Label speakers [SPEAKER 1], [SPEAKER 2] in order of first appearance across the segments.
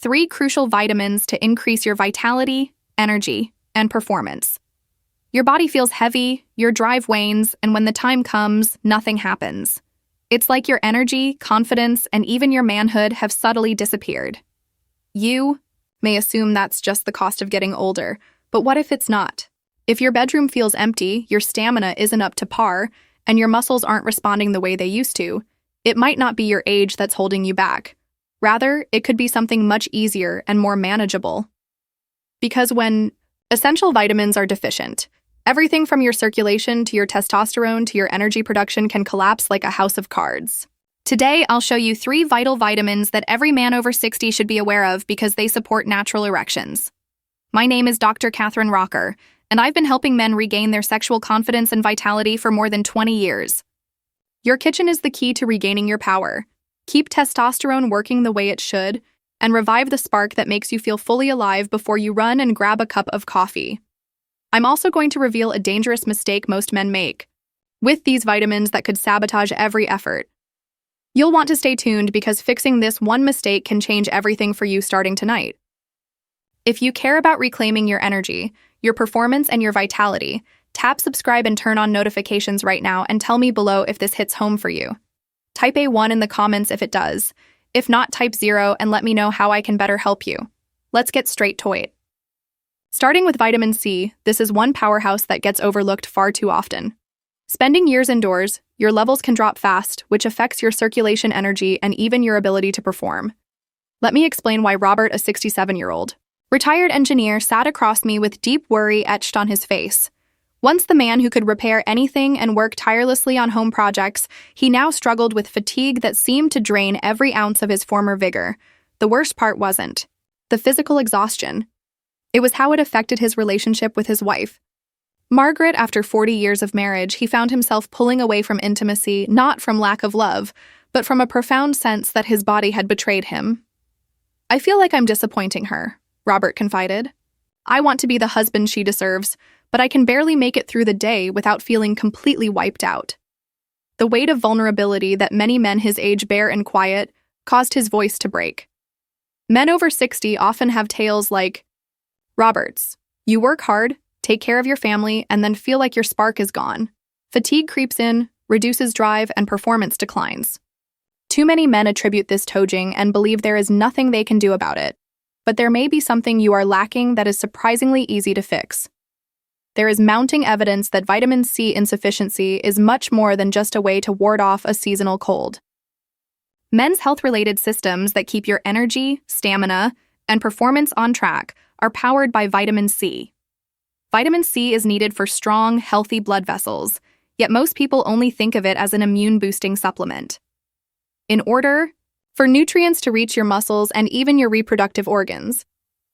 [SPEAKER 1] 3 crucial vitamins to increase your vitality, energy, and performance. Your body feels heavy, your drive wanes, and when the time comes, nothing happens. It's like your energy, confidence, and even your manhood have subtly disappeared. You may assume that's just the cost of getting older, but what if it's not? If your bedroom feels empty, your stamina isn't up to par, and your muscles aren't responding the way they used to, it might not be your age that's holding you back. Rather, it could be something much easier and more manageable. Because when essential vitamins are deficient, everything from your circulation to your testosterone to your energy production can collapse like a house of cards. Today, I'll show you 3 vital vitamins that every man over 60 should be aware of because they support natural erections. My name is Dr. Catherine Rocker, and I've been helping men regain their sexual confidence and vitality for more than 20 years. Your kitchen is the key to regaining your power. Keep testosterone working the way it should, and revive the spark that makes you feel fully alive before you run and grab a cup of coffee. I'm also going to reveal a dangerous mistake most men make with these vitamins that could sabotage every effort. You'll want to stay tuned because fixing this one mistake can change everything for you starting tonight. If you care about reclaiming your energy, your performance, and your vitality, tap subscribe and turn on notifications right now and tell me below if this hits home for you. Type A1 in the comments if it does. If not, type 0 and let me know how I can better help you. Let's get straight to it. Starting with vitamin C, this is one powerhouse that gets overlooked far too often. Spending years indoors, your levels can drop fast, which affects your circulation energy and even your ability to perform. Let me explain why Robert, a 67-year-old retired engineer, sat across me with deep worry etched on his face. Once the man who could repair anything and work tirelessly on home projects, he now struggled with fatigue that seemed to drain every ounce of his former vigor. The worst part wasn't the physical exhaustion. It was how it affected his relationship with his wife. Margaret, after 40 years of marriage, he found himself pulling away from intimacy, not from lack of love, but from a profound sense that his body had betrayed him. "I feel like I'm disappointing her," Robert confided. "I want to be the husband she deserves, but I can barely make it through the day without feeling completely wiped out." The weight of vulnerability that many men his age bear in quiet caused his voice to break. Men over 60 often have tales like Robert's. You work hard, take care of your family, and then feel like your spark is gone. Fatigue creeps in, reduces drive, and performance declines. Too many men attribute this to aging and believe there is nothing they can do about it. But there may be something you are lacking that is surprisingly easy to fix. There is mounting evidence that vitamin C insufficiency is much more than just a way to ward off a seasonal cold. Men's health-related systems that keep your energy, stamina, and performance on track are powered by vitamin C. Vitamin C is needed for strong, healthy blood vessels, yet most people only think of it as an immune-boosting supplement. In order for nutrients to reach your muscles and even your reproductive organs,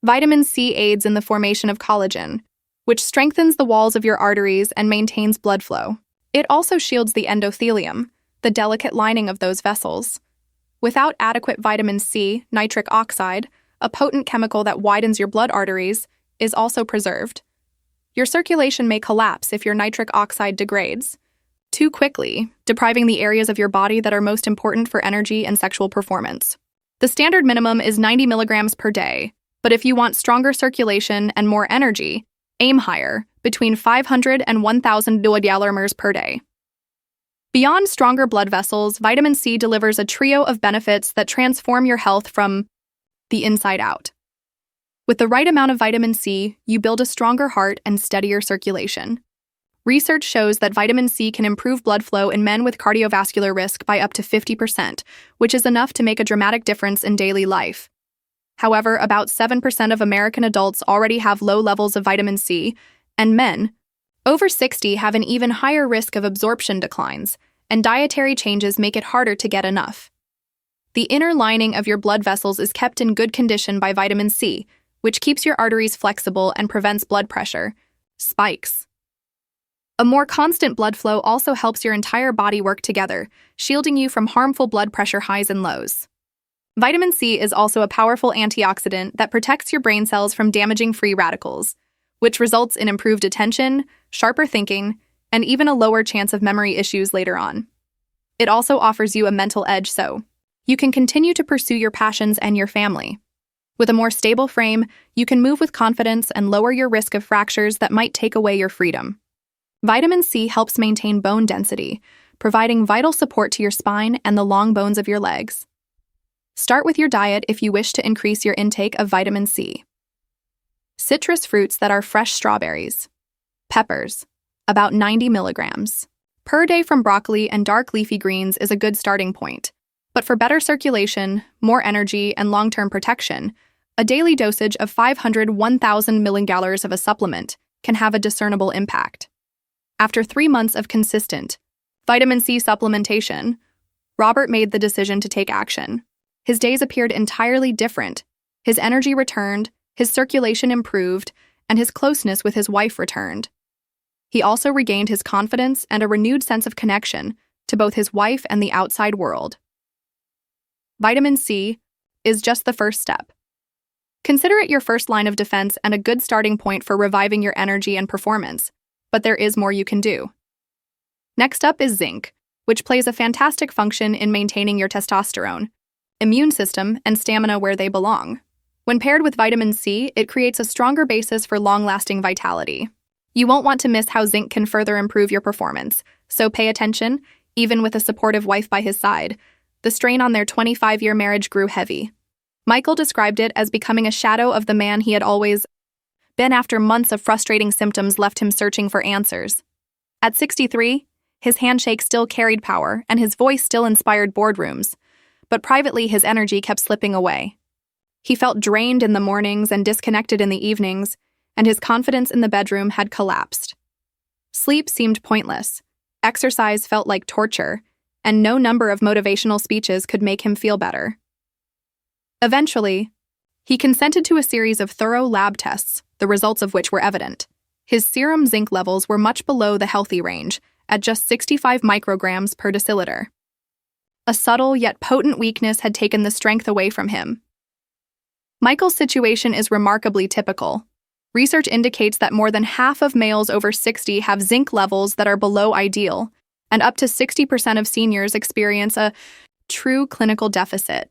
[SPEAKER 1] vitamin C aids in the formation of collagen, which strengthens the walls of your arteries and maintains blood flow. It also shields the endothelium, the delicate lining of those vessels. Without adequate vitamin C, nitric oxide, a potent chemical that widens your blood arteries, is also preserved. Your circulation may collapse if your nitric oxide degrades too quickly, depriving the areas of your body that are most important for energy and sexual performance. The standard minimum is 90 milligrams per day, but if you want stronger circulation and more energy, aim higher, between 500 and 1,000 milligrams per day. Beyond stronger blood vessels, vitamin C delivers a trio of benefits that transform your health from the inside out. With the right amount of vitamin C, you build a stronger heart and steadier circulation. Research shows that vitamin C can improve blood flow in men with cardiovascular risk by up to 50%, which is enough to make a dramatic difference in daily life. However, about 7% of American adults already have low levels of vitamin C, and men over 60 have an even higher risk of absorption declines, and dietary changes make it harder to get enough. The inner lining of your blood vessels is kept in good condition by vitamin C, which keeps your arteries flexible and prevents blood pressure spikes. A more constant blood flow also helps your entire body work together, shielding you from harmful blood pressure highs and lows. Vitamin C is also a powerful antioxidant that protects your brain cells from damaging free radicals, which results in improved attention, sharper thinking, and even a lower chance of memory issues later on. It also offers you a mental edge so you can continue to pursue your passions and your family. With a more stable frame, you can move with confidence and lower your risk of fractures that might take away your freedom. Vitamin C helps maintain bone density, providing vital support to your spine and the long bones of your legs. Start with your diet if you wish to increase your intake of vitamin C. Citrus fruits that are fresh strawberries. Peppers, about 90 milligrams per day from broccoli and dark leafy greens is a good starting point. But for better circulation, more energy, and long-term protection, a daily dosage of 500–1,000 milliliters of a supplement can have a discernible impact. After 3 months of consistent vitamin C supplementation, Robert made the decision to take action. His days appeared entirely different. His energy returned, his circulation improved, and his closeness with his wife returned. He also regained his confidence and a renewed sense of connection to both his wife and the outside world. Vitamin C is just the first step. Consider it your first line of defense and a good starting point for reviving your energy and performance, but there is more you can do. Next up is zinc, which plays a fantastic function in maintaining your testosterone, immune system, and stamina where they belong. When paired with vitamin C, it creates a stronger basis for long-lasting vitality. You won't want to miss how zinc can further improve your performance, so pay attention, even with a supportive wife by his side. The strain on their 25-year marriage grew heavy. Michael described it as becoming a shadow of the man he had always been after months of frustrating symptoms left him searching for answers. At 63, his handshake still carried power and his voice still inspired boardrooms, but privately his energy kept slipping away. He felt drained in the mornings and disconnected in the evenings, and his confidence in the bedroom had collapsed. Sleep seemed pointless, exercise felt like torture, and no number of motivational speeches could make him feel better. Eventually, he consented to a series of thorough lab tests, the results of which were evident. His serum zinc levels were much below the healthy range, at just 65 micrograms per deciliter. A subtle yet potent weakness had taken the strength away from him. Michael's situation is remarkably typical. Research indicates that more than half of males over 60 have zinc levels that are below ideal, and up to 60% of seniors experience a true clinical deficit.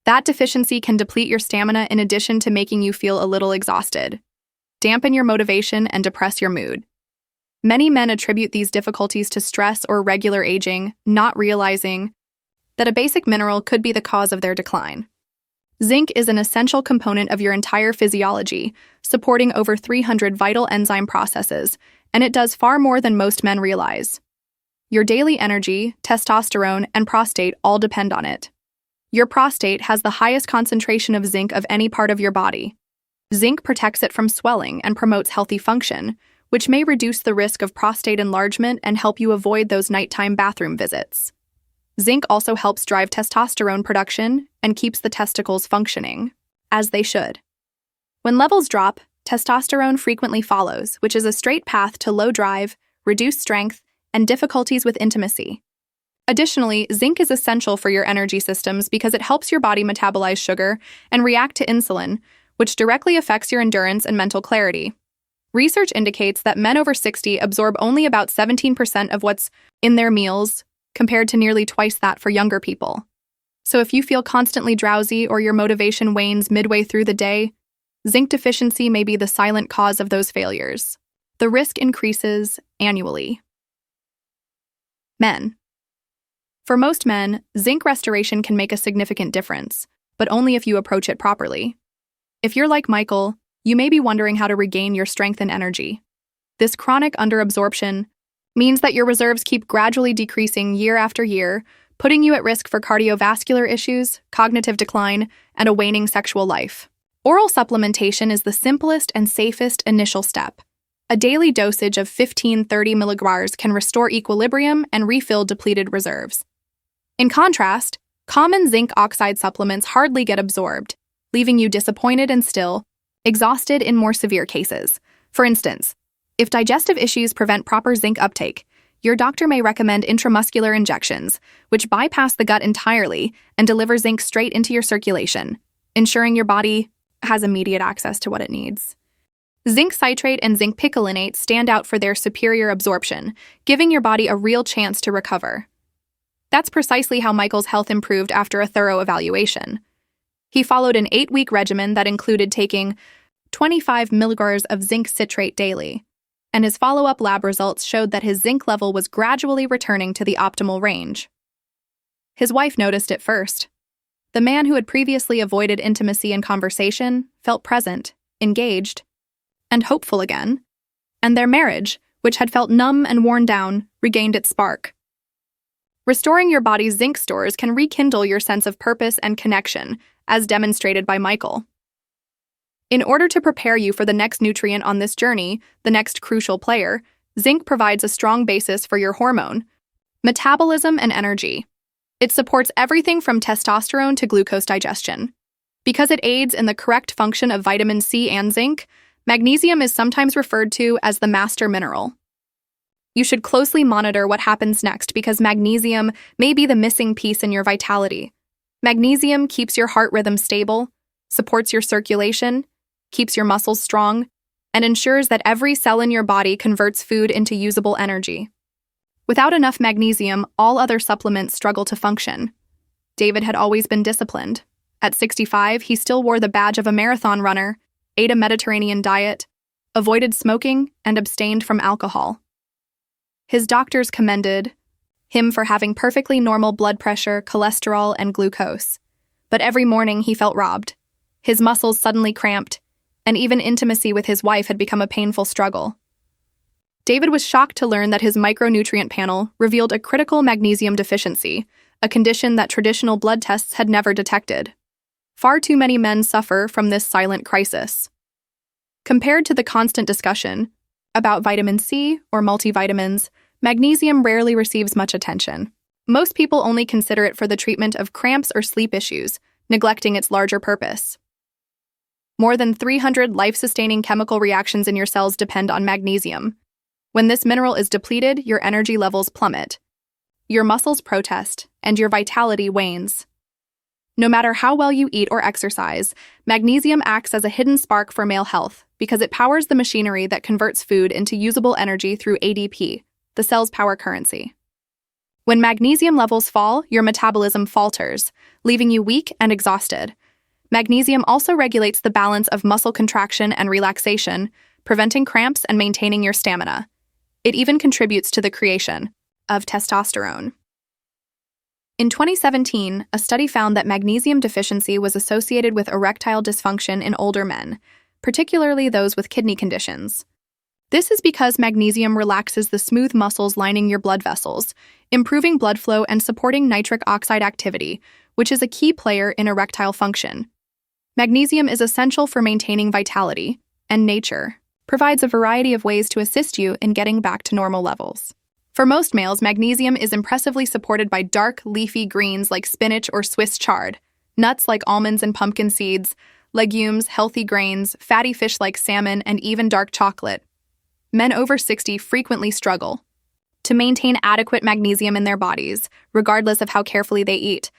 [SPEAKER 1] That deficiency can deplete your stamina in addition to making you feel a little exhausted, dampen your motivation, and depress your mood. Many men attribute these difficulties to stress or regular aging, not realizing that a basic mineral could be the cause of their decline. Zinc is an essential component of your entire physiology, supporting over 300 vital enzyme processes, and it does far more than most men realize. Your daily energy, testosterone, and prostate all depend on it. Your prostate has the highest concentration of zinc of any part of your body. Zinc protects it from swelling and promotes healthy function, which may reduce the risk of prostate enlargement and help you avoid those nighttime bathroom visits. Zinc also helps drive testosterone production and keeps the testicles functioning, as they should. When levels drop, testosterone frequently follows, which is a straight path to low drive, reduced strength, and difficulties with intimacy. Additionally, zinc is essential for your energy systems because it helps your body metabolize sugar and react to insulin, which directly affects your endurance and mental clarity. Research indicates that men over 60 absorb only about 17% of what's in their meals, compared to nearly twice that for younger people. So if you feel constantly drowsy or your motivation wanes midway through the day, zinc deficiency may be the silent cause of those failures. The risk increases annually. Men. For most men, zinc restoration can make a significant difference, but only if you approach it properly. If you're like Michael, you may be wondering how to regain your strength and energy. This chronic underabsorption means that your reserves keep gradually decreasing year after year, putting you at risk for cardiovascular issues, cognitive decline, and a waning sexual life. Oral supplementation is the simplest and safest initial step. A daily dosage of 15–30 milligrams can restore equilibrium and refill depleted reserves. In contrast, common zinc oxide supplements hardly get absorbed, leaving you disappointed and still exhausted in more severe cases. For instance, if digestive issues prevent proper zinc uptake, your doctor may recommend intramuscular injections, which bypass the gut entirely and deliver zinc straight into your circulation, ensuring your body has immediate access to what it needs. Zinc citrate and zinc picolinate stand out for their superior absorption, giving your body a real chance to recover. That's precisely how Michael's health improved after a thorough evaluation. He followed an 8-week regimen that included taking 25 milligrams of zinc citrate daily, and his follow-up lab results showed that his zinc level was gradually returning to the optimal range. His wife noticed it first. The man who had previously avoided intimacy and conversation felt present, engaged, and hopeful again, and their marriage, which had felt numb and worn down, regained its spark. Restoring your body's zinc stores can rekindle your sense of purpose and connection, as demonstrated by Michael. In order to prepare you for the next nutrient on this journey, the next crucial player, zinc provides a strong basis for your hormone, metabolism, and energy. It supports everything from testosterone to glucose digestion. Because it aids in the correct function of vitamin C and zinc, magnesium is sometimes referred to as the master mineral. You should closely monitor what happens next because magnesium may be the missing piece in your vitality. Magnesium keeps your heart rhythm stable, supports your circulation, keeps your muscles strong, and ensures that every cell in your body converts food into usable energy. Without enough magnesium, all other supplements struggle to function. David had always been disciplined. At 65, he still wore the badge of a marathon runner, ate a Mediterranean diet, avoided smoking, and abstained from alcohol. His doctors commended him for having perfectly normal blood pressure, cholesterol, and glucose. But every morning he felt robbed. His muscles suddenly cramped, and even intimacy with his wife had become a painful struggle. David was shocked to learn that his micronutrient panel revealed a critical magnesium deficiency, a condition that traditional blood tests had never detected. Far too many men suffer from this silent crisis. Compared to the constant discussion about vitamin C or multivitamins, magnesium rarely receives much attention. Most people only consider it for the treatment of cramps or sleep issues, neglecting its larger purpose. More than 300 life-sustaining chemical reactions in your cells depend on magnesium. When this mineral is depleted, your energy levels plummet. Your muscles protest, and your vitality wanes. No matter how well you eat or exercise, magnesium acts as a hidden spark for male health because it powers the machinery that converts food into usable energy through ADP, the cell's power currency. When magnesium levels fall, your metabolism falters, leaving you weak and exhausted. Magnesium also regulates the balance of muscle contraction and relaxation, preventing cramps and maintaining your stamina. It even contributes to the creation of testosterone. In 2017, a study found that magnesium deficiency was associated with erectile dysfunction in older men, particularly those with kidney conditions. This is because magnesium relaxes the smooth muscles lining your blood vessels, improving blood flow and supporting nitric oxide activity, which is a key player in erectile function. Magnesium is essential for maintaining vitality, and nature provides a variety of ways to assist you in getting back to normal levels. For most males, magnesium is impressively supported by dark, leafy greens like spinach or Swiss chard, nuts like almonds and pumpkin seeds, legumes, healthy grains, fatty fish like salmon, and even dark chocolate. Men over 60 frequently struggle to maintain adequate magnesium in their bodies, regardless of how carefully they eat,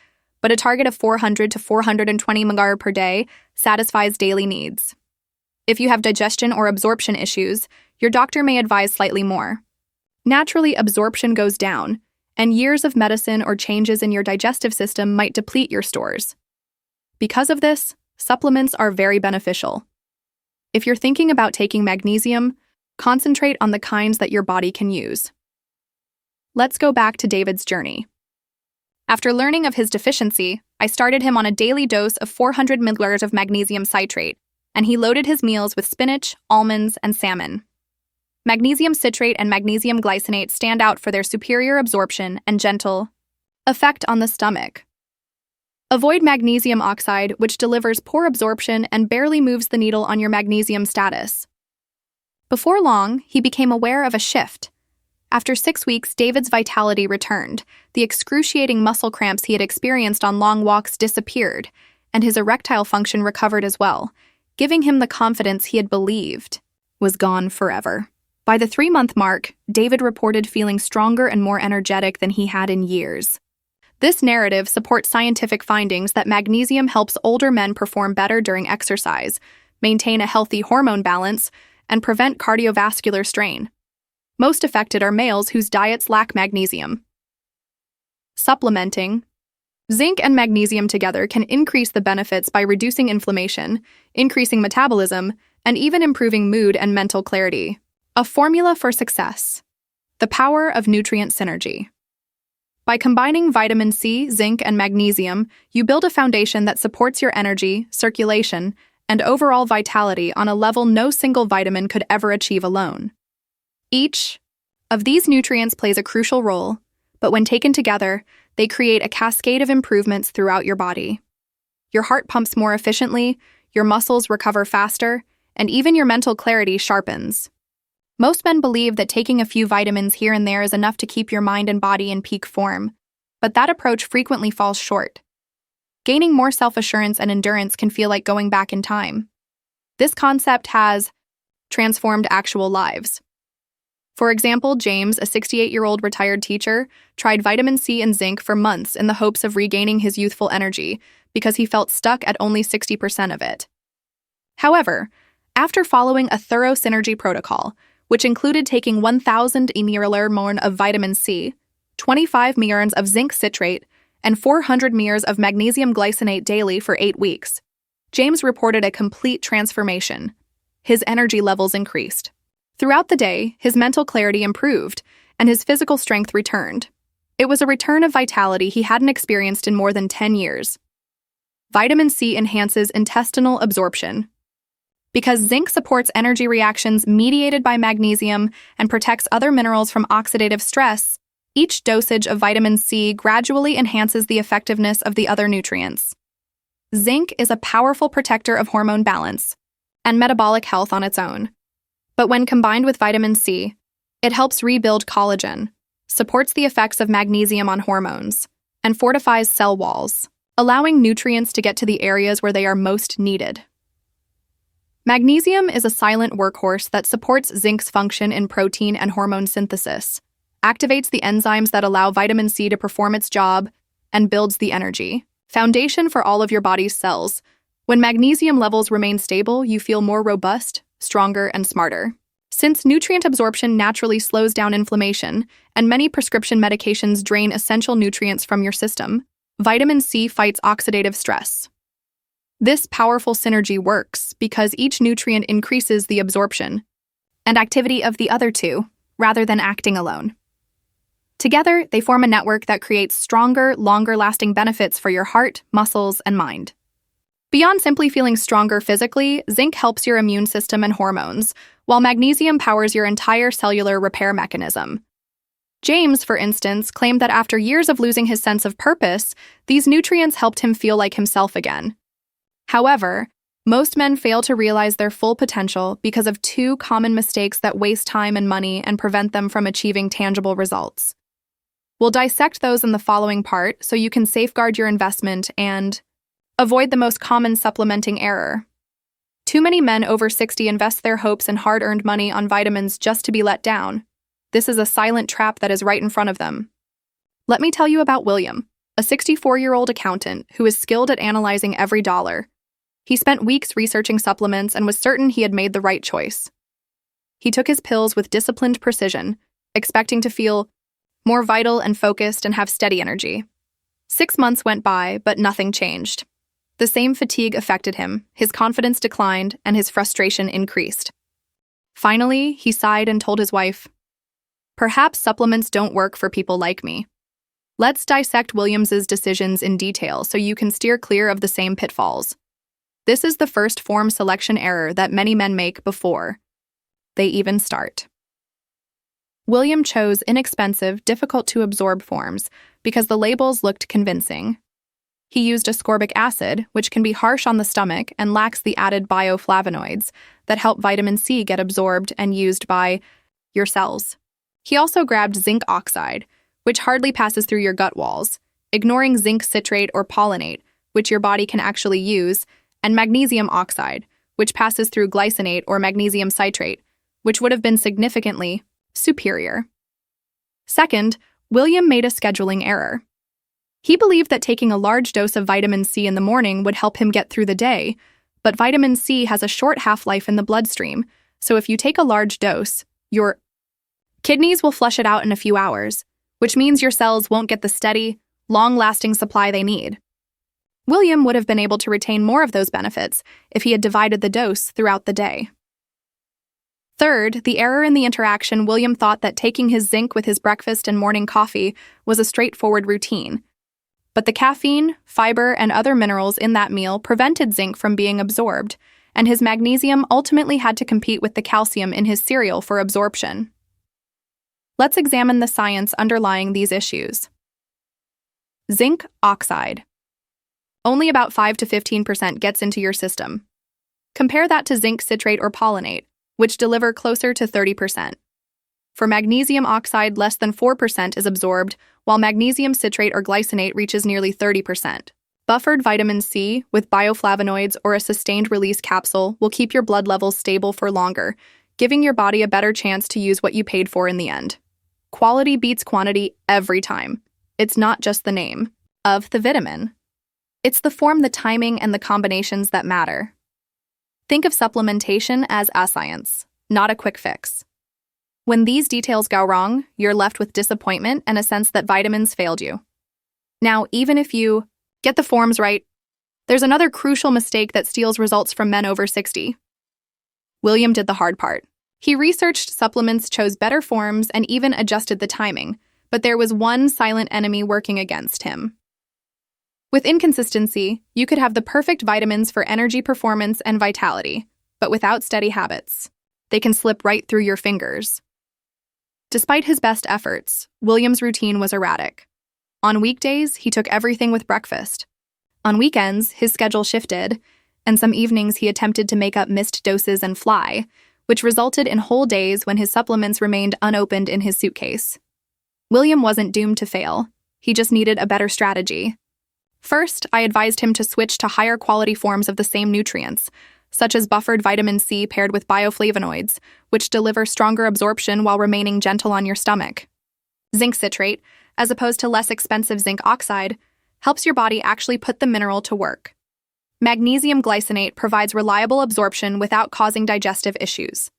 [SPEAKER 1] but a target of 400 to 420 mg per day satisfies daily needs. If you have digestion or absorption issues, your doctor may advise slightly more. Naturally, absorption goes down, and years of medicine or changes in your digestive system might deplete your stores. Because of this, supplements are very beneficial. If you're thinking about taking magnesium, concentrate on the kinds that your body can use. Let's go back to David's journey. After learning of his deficiency, I started him on a daily dose of 400 milligrams of magnesium citrate, and he loaded his meals with spinach, almonds, and salmon. Magnesium citrate and magnesium glycinate stand out for their superior absorption and gentle effect on the stomach. Avoid magnesium oxide, which delivers poor absorption and barely moves the needle on your magnesium status. Before long, he became aware of a shift. After 6 weeks, David's vitality returned, the excruciating muscle cramps he had experienced on long walks disappeared, and his erectile function recovered as well, giving him the confidence he had believed was gone forever. By the 3-month mark, David reported feeling stronger and more energetic than he had in years. This narrative supports scientific findings that magnesium helps older men perform better during exercise, maintain a healthy hormone balance, and prevent cardiovascular strain. Most affected are males whose diets lack magnesium. Supplementing Zinc and magnesium together can increase the benefits by reducing inflammation, increasing metabolism, and even improving mood and mental clarity. A formula for success. The power of nutrient synergy. By combining vitamin C, zinc, and magnesium, you build a foundation that supports your energy, circulation, and overall vitality on a level no single vitamin could ever achieve alone. Each of these nutrients plays a crucial role, but when taken together, they create a cascade of improvements throughout your body. Your heart pumps more efficiently, your muscles recover faster, and even your mental clarity sharpens. Most men believe that taking a few vitamins here and there is enough to keep your mind and body in peak form, but that approach frequently falls short. Gaining more self-assurance and endurance can feel like going back in time. This concept has transformed actual lives. For example, James, a 68-year-old retired teacher, tried vitamin C and zinc for months in the hopes of regaining his youthful energy because he felt stuck at only 60% of it. However, after following a thorough synergy protocol, which included taking 1,000 ml of vitamin C, 25 ml of zinc citrate, and 400 ml of magnesium glycinate daily for 8 weeks, James reported a complete transformation. His energy levels increased. Throughout the day, his mental clarity improved, and his physical strength returned. It was a return of vitality he hadn't experienced in more than 10 years. Vitamin C enhances intestinal absorption. Because zinc supports energy reactions mediated by magnesium and protects other minerals from oxidative stress, each dosage of vitamin C gradually enhances the effectiveness of the other nutrients. Zinc is a powerful protector of hormone balance and metabolic health on its own. But when combined with vitamin C, it helps rebuild collagen, supports the effects of magnesium on hormones, and fortifies cell walls, allowing nutrients to get to the areas where they are most needed. Magnesium is a silent workhorse that supports zinc's function in protein and hormone synthesis, activates the enzymes that allow vitamin C to perform its job, and builds the energy foundation for all of your body's cells. When magnesium levels remain stable, you feel more robust, stronger, and smarter. Since nutrient absorption naturally slows down inflammation, and many prescription medications drain essential nutrients from your system, vitamin C fights oxidative stress. This powerful synergy works because each nutrient increases the absorption and activity of the other two, rather than acting alone. Together, they form a network that creates stronger, longer-lasting benefits for your heart, muscles, and mind. Beyond simply feeling stronger physically, zinc helps your immune system and hormones, while magnesium powers your entire cellular repair mechanism. James, for instance, claimed that after years of losing his sense of purpose, these nutrients helped him feel like himself again. However, most men fail to realize their full potential because of 2 common mistakes that waste time and money and prevent them from achieving tangible results. We'll dissect those in the following part so you can safeguard your investment and avoid the most common supplementing error. Too many men over 60 invest their hopes and hard-earned money on vitamins just to be let down. This is a silent trap that is right in front of them. Let me tell you about William, a 64-year-old accountant who is skilled at analyzing every dollar. He spent weeks researching supplements and was certain he had made the right choice. He took his pills with disciplined precision, expecting to feel more vital and focused and have steady energy. 6 months went by, but nothing changed. The same fatigue affected him, his confidence declined, and his frustration increased. Finally, he sighed and told his wife, "Perhaps supplements don't work for people like me." Let's dissect Williams's decisions in detail so you can steer clear of the same pitfalls. This is the first form selection error that many men make before they even start. William chose inexpensive, difficult-to-absorb forms because the labels looked convincing. He used ascorbic acid, which can be harsh on the stomach and lacks the added bioflavonoids that help vitamin C get absorbed and used by your cells. He also grabbed zinc oxide, which hardly passes through your gut walls, ignoring zinc citrate or pollinate, which your body can actually use, and magnesium oxide, which passes through glycinate or magnesium citrate, which would have been significantly superior. Second, William made a scheduling error. He believed that taking a large dose of vitamin C in the morning would help him get through the day, but vitamin C has a short half-life in the bloodstream, so if you take a large dose, your kidneys will flush it out in a few hours, which means your cells won't get the steady, long-lasting supply they need. William would have been able to retain more of those benefits if he had divided the dose throughout the day. Third, the error in the interaction. William thought that taking his zinc with his breakfast and morning coffee was a straightforward routine. But the caffeine, fiber, and other minerals in that meal prevented zinc from being absorbed, and his magnesium ultimately had to compete with the calcium in his cereal for absorption. Let's examine the science underlying these issues. Zinc oxide. Only about 5 to 15% gets into your system. Compare that to zinc citrate or pollinate, which deliver closer to 30%. For magnesium oxide, less than 4% is absorbed, while magnesium citrate or glycinate reaches nearly 30%. Buffered vitamin C with bioflavonoids or a sustained-release capsule will keep your blood levels stable for longer, giving your body a better chance to use what you paid for in the end. Quality beats quantity every time. It's not just the name of the vitamin. It's the form, the timing, and the combinations that matter. Think of supplementation as a science, not a quick fix. When these details go wrong, you're left with disappointment and a sense that vitamins failed you. Now, even if you get the forms right, there's another crucial mistake that steals results from men over 60. William did the hard part. He researched supplements, chose better forms, and even adjusted the timing, but there was one silent enemy working against him. With inconsistency, you could have the perfect vitamins for energy, performance, and vitality, but without steady habits, they can slip right through your fingers. Despite his best efforts, William's routine was erratic. On weekdays, he took everything with breakfast. On weekends, his schedule shifted, and some evenings he attempted to make up missed doses and fly, which resulted in whole days when his supplements remained unopened in his suitcase. William wasn't doomed to fail. He just needed a better strategy. First, I advised him to switch to higher quality forms of the same nutrients, such as buffered vitamin C paired with bioflavonoids, which deliver stronger absorption while remaining gentle on your stomach. Zinc citrate, as opposed to less expensive zinc oxide, helps your body actually put the mineral to work. Magnesium glycinate provides reliable absorption without causing digestive issues.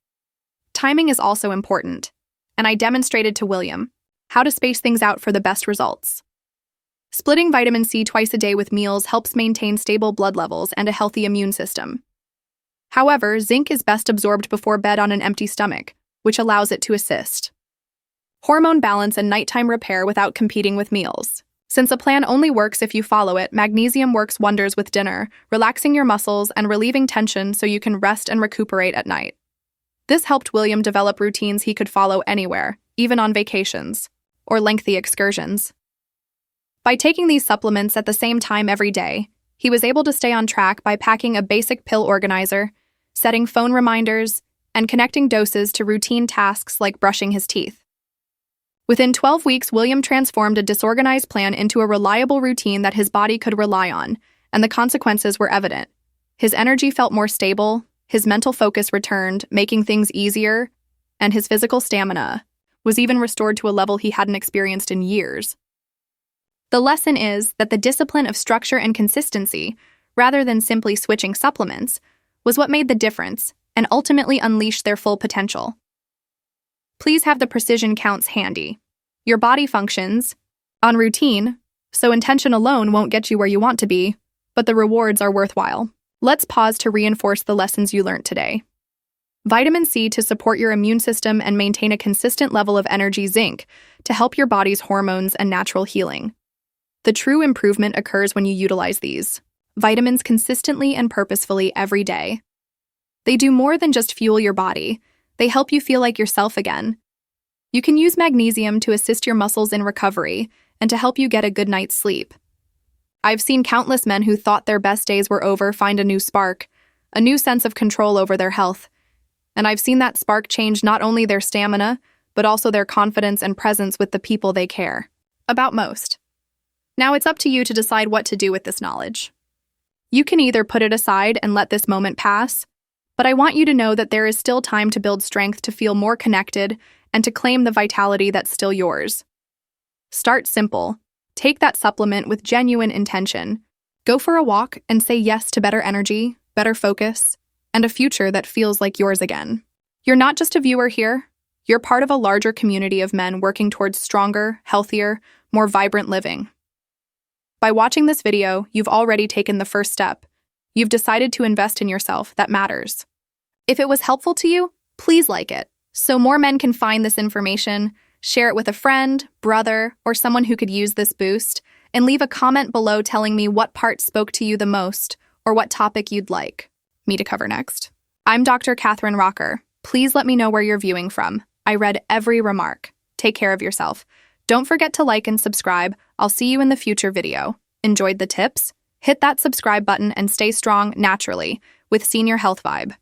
[SPEAKER 1] Timing is also important, and I demonstrated to William how to space things out for the best results. Splitting vitamin C twice a day with meals helps maintain stable blood levels and a healthy immune system. However, zinc is best absorbed before bed on an empty stomach, which allows it to assist hormone balance and nighttime repair without competing with meals. Since a plan only works if you follow it, magnesium works wonders with dinner, relaxing your muscles and relieving tension so you can rest and recuperate at night. This helped William develop routines he could follow anywhere, even on vacations or lengthy excursions. By taking these supplements at the same time every day, he was able to stay on track by packing a basic pill organizer, setting phone reminders, and connecting doses to routine tasks like brushing his teeth. Within 12 weeks, William transformed a disorganized plan into a reliable routine that his body could rely on, and the consequences were evident. His energy felt more stable, his mental focus returned, making things easier, and his physical stamina was even restored to a level he hadn't experienced in years. The lesson is that the discipline of structure and consistency, rather than simply switching supplements, was what made the difference and ultimately unleashed their full potential. Please have the precision counts handy. Your body functions on routine, so intention alone won't get you where you want to be, but the rewards are worthwhile. Let's pause to reinforce the lessons you learned today. Vitamin C to support your immune system and maintain a consistent level of energy. Zinc to help your body's hormones and natural healing. The true improvement occurs when you utilize these vitamins consistently and purposefully every day. They do more than just fuel your body. They help you feel like yourself again. You can use magnesium to assist your muscles in recovery and to help you get a good night's sleep. I've seen countless men who thought their best days were over find a new spark, a new sense of control over their health. And I've seen that spark change not only their stamina, but also their confidence and presence with the people they care about most. Now it's up to you to decide what to do with this knowledge. You can either put it aside and let this moment pass, but I want you to know that there is still time to build strength, to feel more connected, and to claim the vitality that's still yours. Start simple. Take that supplement with genuine intention. Go for a walk and say yes to better energy, better focus, and a future that feels like yours again. You're not just a viewer here. You're part of a larger community of men working towards stronger, healthier, more vibrant living. By watching this video, you've already taken the first step. You've decided to invest in yourself. That matters. If it was helpful to you, please like it, so more men can find this information. Share it with a friend, brother, or someone who could use this boost, and leave a comment below telling me what part spoke to you the most or what topic you'd like me to cover next. I'm Dr. Catherine Rocker. Please let me know where you're viewing from. I read every remark. Take care of yourself. Don't forget to like and subscribe. I'll see you in the future video. Enjoyed the tips? Hit that subscribe button and stay strong naturally with Senior Health Vibe.